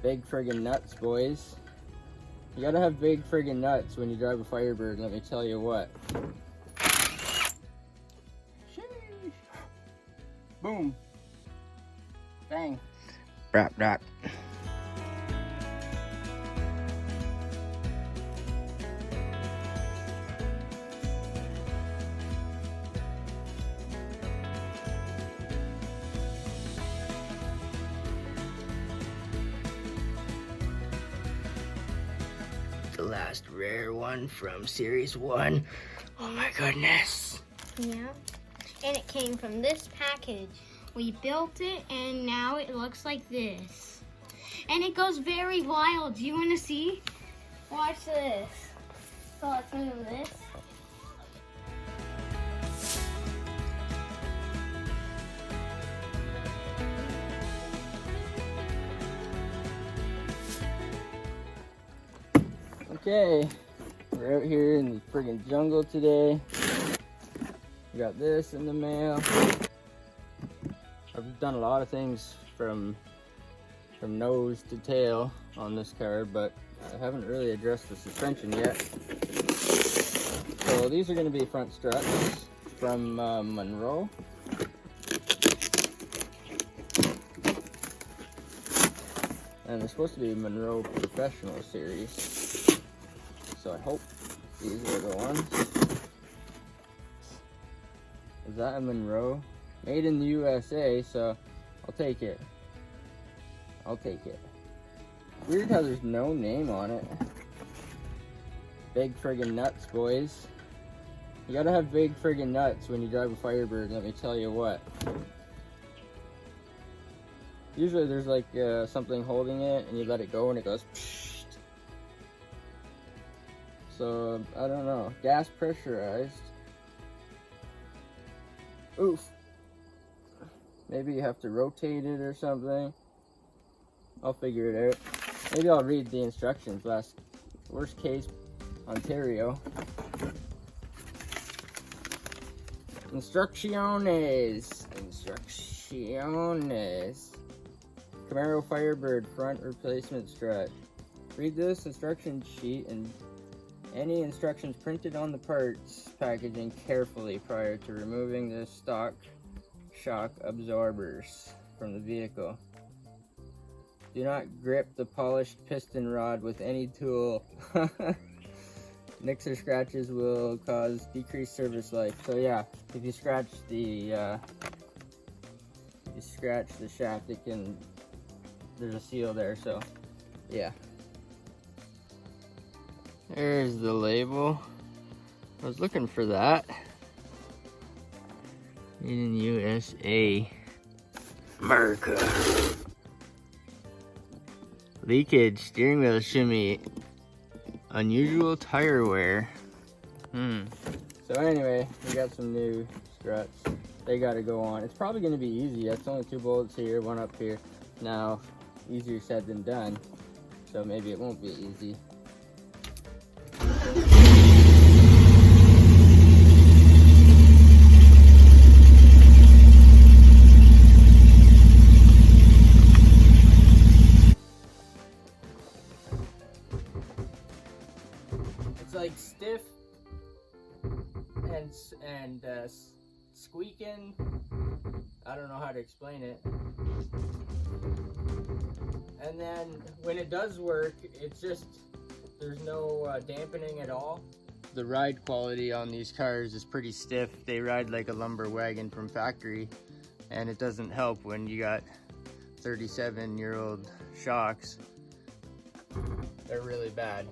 Big friggin' nuts, boys. You gotta have big friggin' nuts when you drive a Firebird, let me tell you what. Sheesh. Boom. Bang. Brap, brap. The last rare one from Series 1. Oh my goodness. Yeah. And it came from this package. We built it and now it looks like this. And it goes very wild. Do you want to see? Watch this. So let's move this. Okay, we're out here in the friggin' jungle today. We got this in the mail. I've done a lot of things from nose to tail on this car, but I haven't really addressed the suspension yet. So these are going to be front struts from Monroe. And they're supposed to be Monroe Professional Series. So I hope these are the ones. Is that a Monroe? Made in the USA, so I'll take it. I'll take it. Weird how there's no name on it. Big friggin' nuts, boys. You gotta have big friggin' nuts when you drive a Firebird, let me tell you what. Usually there's like something holding it and you let it go and it goes psh. So, I don't know. Gas pressurized. Oof. Maybe you have to rotate it or something. I'll figure it out. Maybe I'll read the instructions. Worst case, Ontario. Instrucciones. Instrucciones. Camaro Firebird front replacement strut. Read this instruction sheet and any instructions printed on the parts packaging carefully prior to removing the stock shock absorbers from the vehicle. Do not grip the polished piston rod with any tool. Nicks or scratches will cause decreased service life. So yeah, if you scratch the shaft, there's a seal there, so yeah. There's the label. I was looking for that. Made in USA. America. Leakage, steering wheel shimmy. Unusual tire wear. So anyway, we got some new struts. They gotta go on. It's probably gonna be easy. That's only 2 bolts here, 1 up here. Now, easier said than done. So maybe it won't be easy. It's like stiff and squeaking. I don't know how to explain it. And then when it does work, it's just there's no dampening at all. The ride quality on these cars is pretty stiff. They ride like a lumber wagon from factory, and it doesn't help when you got 37-year-old shocks. They're really bad.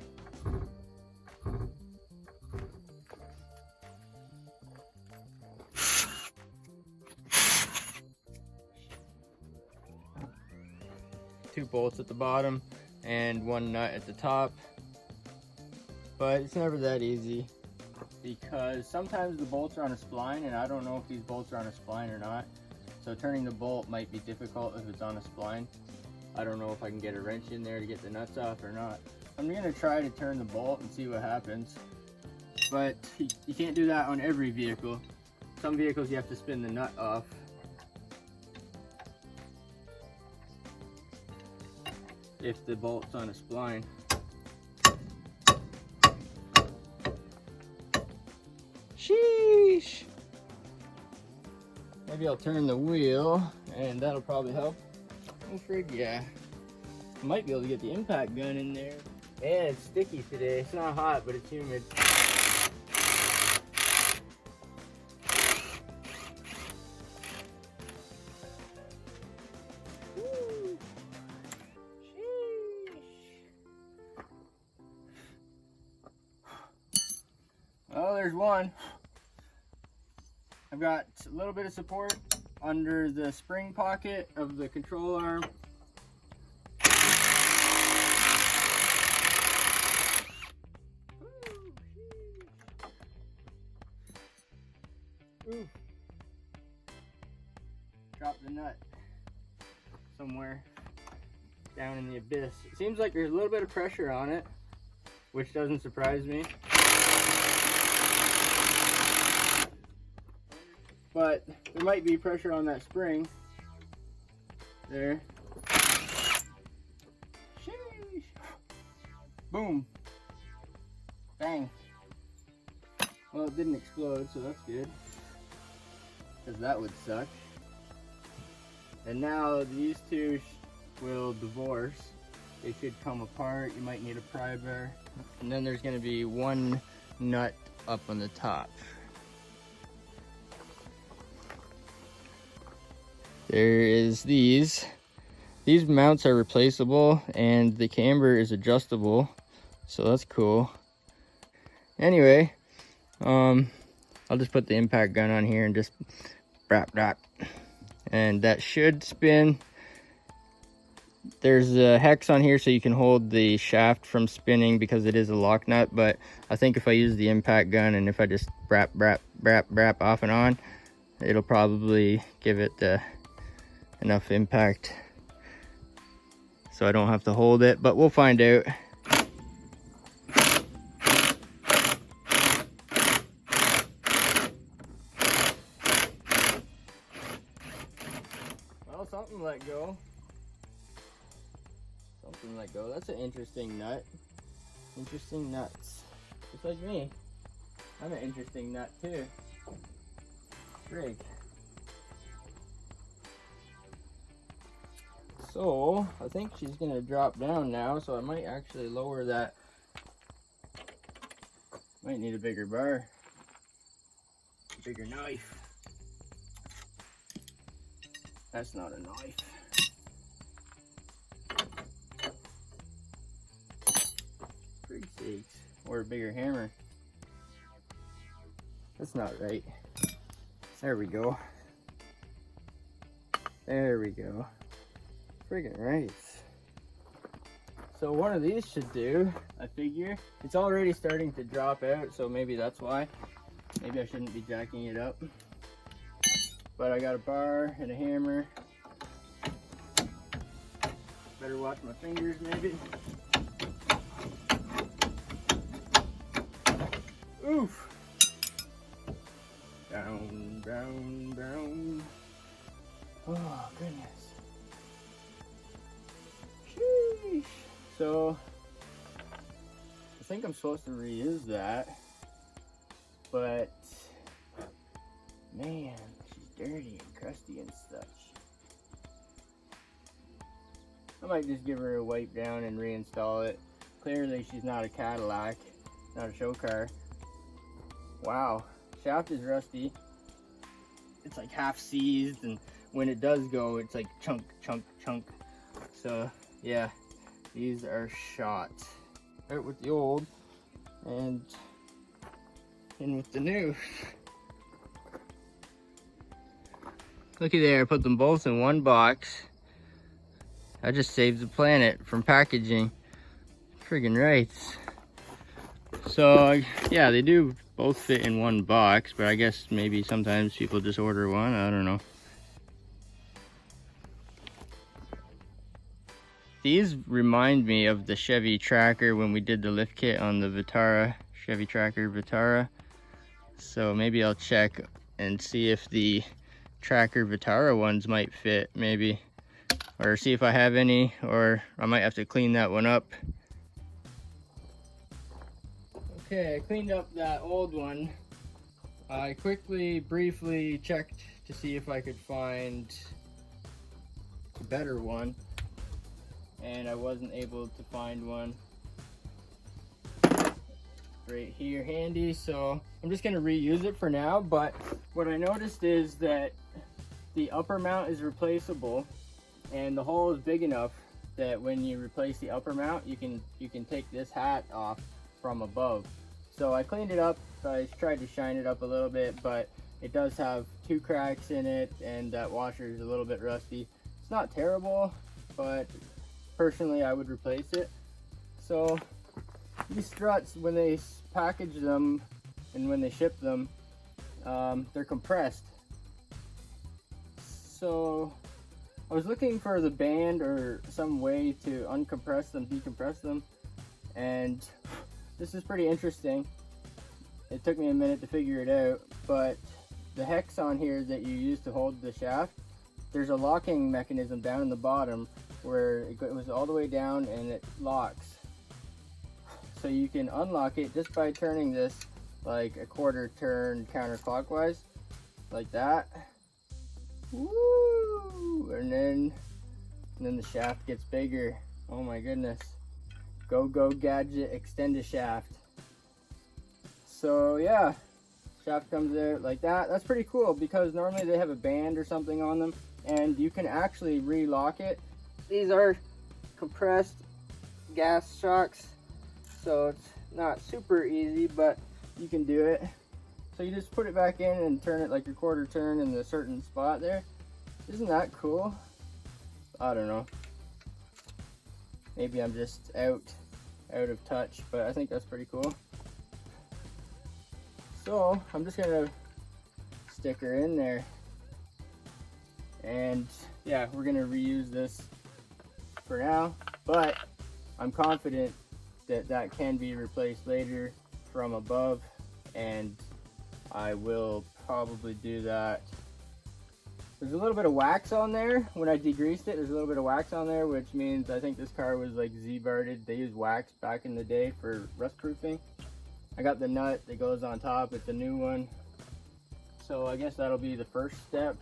Two bolts at the bottom and 1 nut at the top. But it's never that easy because sometimes the bolts are on a spline and I don't know if these bolts are on a spline or not. So turning the bolt might be difficult if it's on a spline. I don't know if I can get a wrench in there to get the nuts off or not. I'm gonna try to turn the bolt and see what happens. But you can't do that on every vehicle. Some vehicles you have to spin the nut off. if the bolt's on a spline. Sheesh. Maybe I'll turn the wheel and that'll probably help. Oh frig, yeah. I might be able to get the impact gun in there. Yeah, it's sticky today. It's not hot, but it's humid. Woo. Sheesh. Oh, there's one. I've got a little bit of support under the spring pocket of the control arm. Ooh. Dropped the nut somewhere down in the abyss. It seems like there's a little bit of pressure on it, which doesn't surprise me. But there might be pressure on that spring. There. Sheesh. Boom. Bang. Well, it didn't explode, so that's good. Because that would suck. And now these two will divorce. They should come apart. You might need a pry bar. And then there's going to be one nut up on the top. There is these. These mounts are replaceable and the camber is adjustable. So that's cool. Anyway, I'll just put the impact gun on here and just brap brap. And that should spin. There's a hex on here so you can hold the shaft from spinning because it is a lock nut, but I think if I use the impact gun and if I just brap brap brap brap off and on, it'll probably give it enough impact so I don't have to hold it, but we'll find out. Well, something let go. Something let go. That's an interesting nut. Interesting nuts. Just like me. I'm an interesting nut too. Frig. So, I think she's gonna drop down now, so I might actually lower that. Might need a bigger bar. A bigger knife. That's not a knife. Pretty sakes. Or a bigger hammer. That's not right. There we go. There we go. Friggin' right. So one of these should do, I figure. It's already starting to drop out, so maybe that's why. Maybe I shouldn't be jacking it up. But I got a bar and a hammer. Better watch my fingers, maybe. Oof! Down, down, down. Oh, goodness. Sheesh. So, I think I'm supposed to reuse that. But, man, she's dirty and crusty and such. I might just give her a wipe down and reinstall it. Clearly she's not a Cadillac, not a show car. Wow, shaft is rusty. It's like half seized, and when it does go, it's like chunk, chunk, chunk. So yeah, these are shot. Out with the old and in with the new. Looky there, I put them both in one box. I just saved the planet from packaging. Friggin' right. So yeah, they do both fit in one box, but I guess maybe sometimes people just order one, I don't know. These remind me of the Chevy Tracker when we did the lift kit on the Vitara, Chevy Tracker Vitara. So maybe I'll check and see if the Tracker Vitara ones might fit, maybe. or see if I have any, or I might have to clean that one up. Okay, I cleaned up that old one. I briefly checked to see if I could find a better one, and I wasn't able to find one right here handy, so I'm just gonna reuse it for now. But what I noticed is that the upper mount is replaceable, and the hole is big enough that when you replace the upper mount, you can take this hat off from above. So I cleaned it up. I tried to shine it up a little bit, but it does have 2 cracks in it, and that washer is a little bit rusty. It's not terrible, but personally I would replace it. So these struts, when they package them and when they ship them, they're compressed. So I was looking for the band or some way to uncompress them, decompress them, and this is pretty interesting. It took me a minute to figure it out, but the hex on here that you use to hold the shaft, there's a locking mechanism down in the bottom where it goes all the way down and it locks. So you can unlock it just by turning this like a 1/4 turn counterclockwise, like that. Woo! And then the shaft gets bigger. Oh my goodness. Go gadget, extend a shaft. So yeah, shaft comes out like that. That's pretty cool because normally they have a band or something on them, and you can actually relock it. These are compressed gas shocks, so it's not super easy, but you can do it. So you just put it back in and turn it like a 1/4 turn in a certain spot there. Isn't that cool? I don't know. Maybe I'm just out of touch, but I think that's pretty cool. So I'm just gonna stick her in there, and yeah, we're gonna reuse this for now, but I'm confident that that can be replaced later from above, and I will probably do that. There's a little bit of wax on there. When I degreased it, there's a little bit of wax on there, which means I think this car was like Z-barded. They used wax back in the day for rust proofing. I got the nut that goes on top. It's a new one. So I guess that'll be the first step.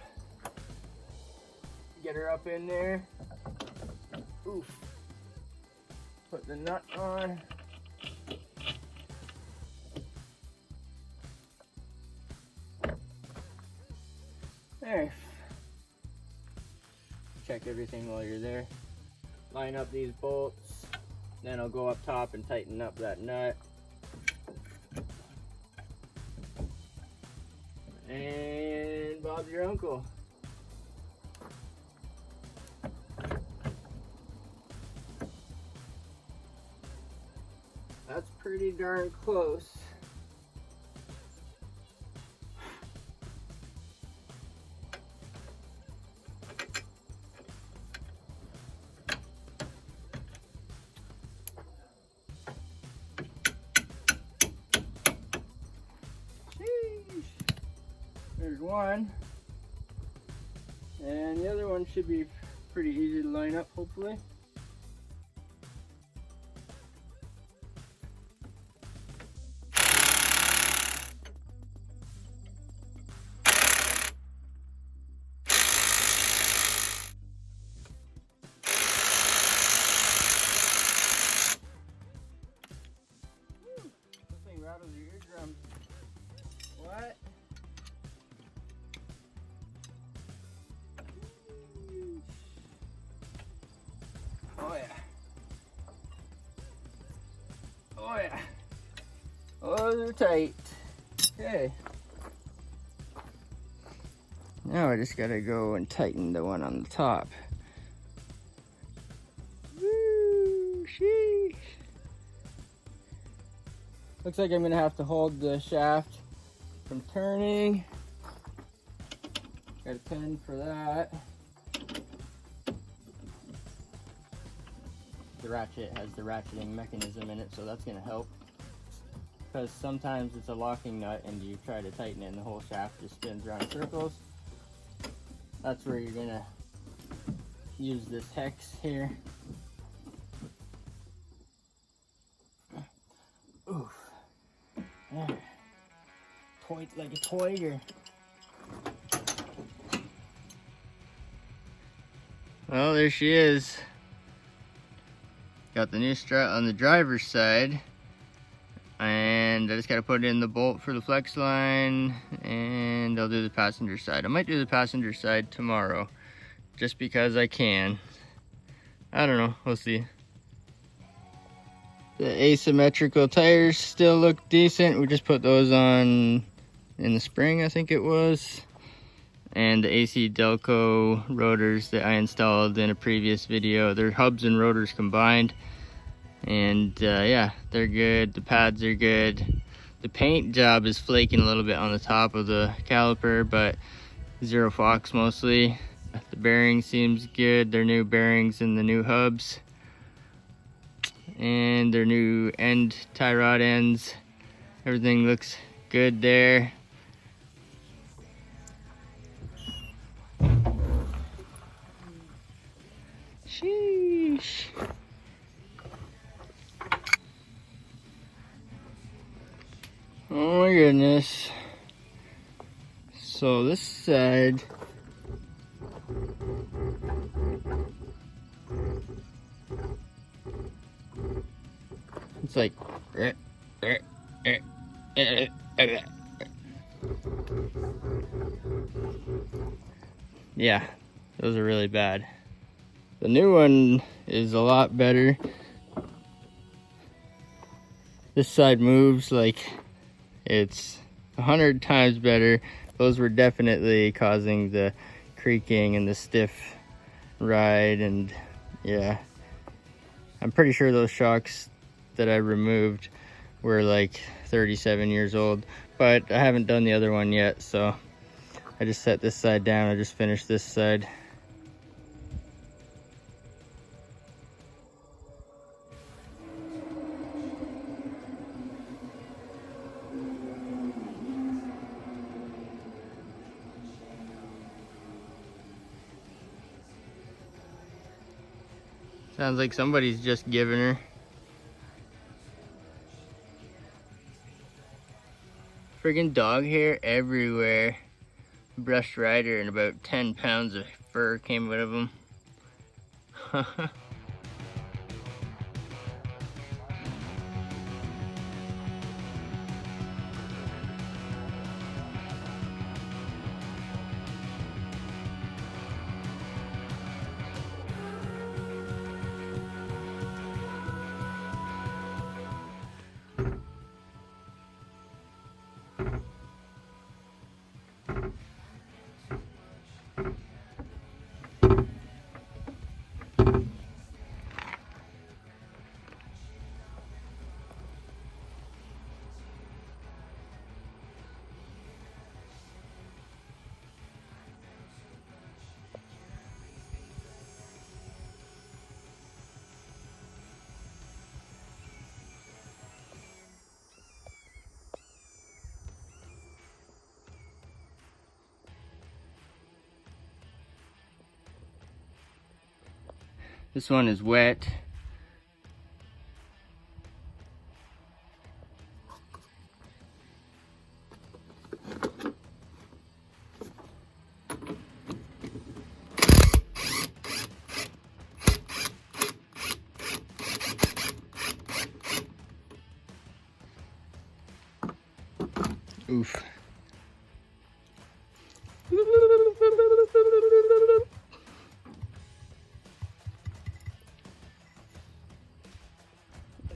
Get her up in there. Oof. Put the nut on. There. Check everything while you're there. Line up these bolts. Then I'll go up top and tighten up that nut. And Bob's your uncle. That's pretty darn close. There's one, and the other one should be pretty easy to line up, hopefully. This thing rattles your eardrums. What? Oh yeah. Oh yeah. Oh, they're tight. Okay. Now I just gotta go and tighten the one on the top. Woo, sheesh. Looks like I'm gonna have to hold the shaft from turning. Got a pin for that. The ratchet has the ratcheting mechanism in it, so that's going to help, because sometimes it's a locking nut and you try to tighten it and the whole shaft just spins around in circles. That's where you're going to use this hex here. Oof. Yeah. Toy like a toiger. Well, there she is. Got the new strut on the driver's side. And I just gotta put in the bolt for the flex line, and I'll do the passenger side. I might do the passenger side tomorrow, just because I can. I don't know, we'll see. The asymmetrical tires still look decent. We just put those on in the spring, I think it was. And the AC Delco rotors that I installed in a previous video, they're hubs and rotors combined. And yeah, they're good. The pads are good. The paint job is flaking a little bit on the top of the caliper, but zero fox mostly. The bearing seems good. Their new bearings and the new hubs. And their new end tie rod ends. Everything looks good there. Sheesh. Oh my goodness. So this side, it's like, yeah, those are really bad. The new one is a lot better. This side moves like it's 100 times better. Those were definitely causing the creaking and the stiff ride, and yeah, I'm pretty sure those shocks that I removed were like 37 years old, but I haven't done the other one yet, so I just set this side down. I just finished this side. Sounds like somebody's just giving her. Friggin' dog hair everywhere. Brushed rider and about 10 pounds of fur came out of him. This one is wet. Oof.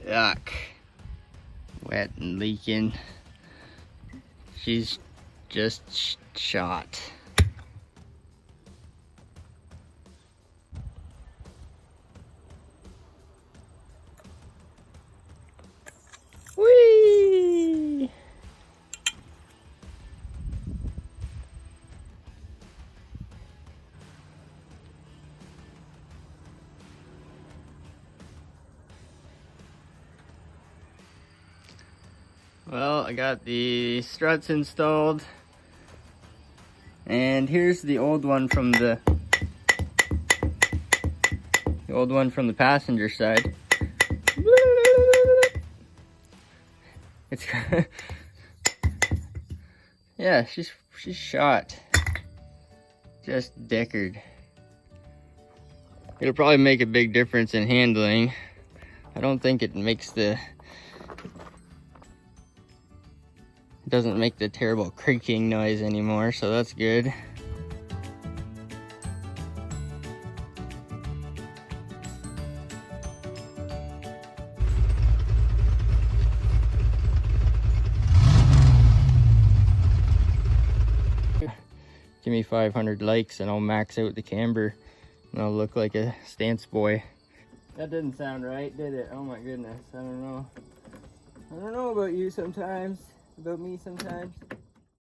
Yuck. Wet and leaking. She's just shot. Whee! Well, I got the struts installed, and here's the old one from the old one from the passenger side. It's yeah, she's shot. Just deckered. It'll probably make a big difference in handling. I don't think it makes it doesn't make the terrible creaking noise anymore, so that's good. Give me 500 likes and I'll max out the camber and I'll look like a stance boy. That didn't sound right, did it? Oh my goodness, I don't know. I don't know about you sometimes, about me sometimes.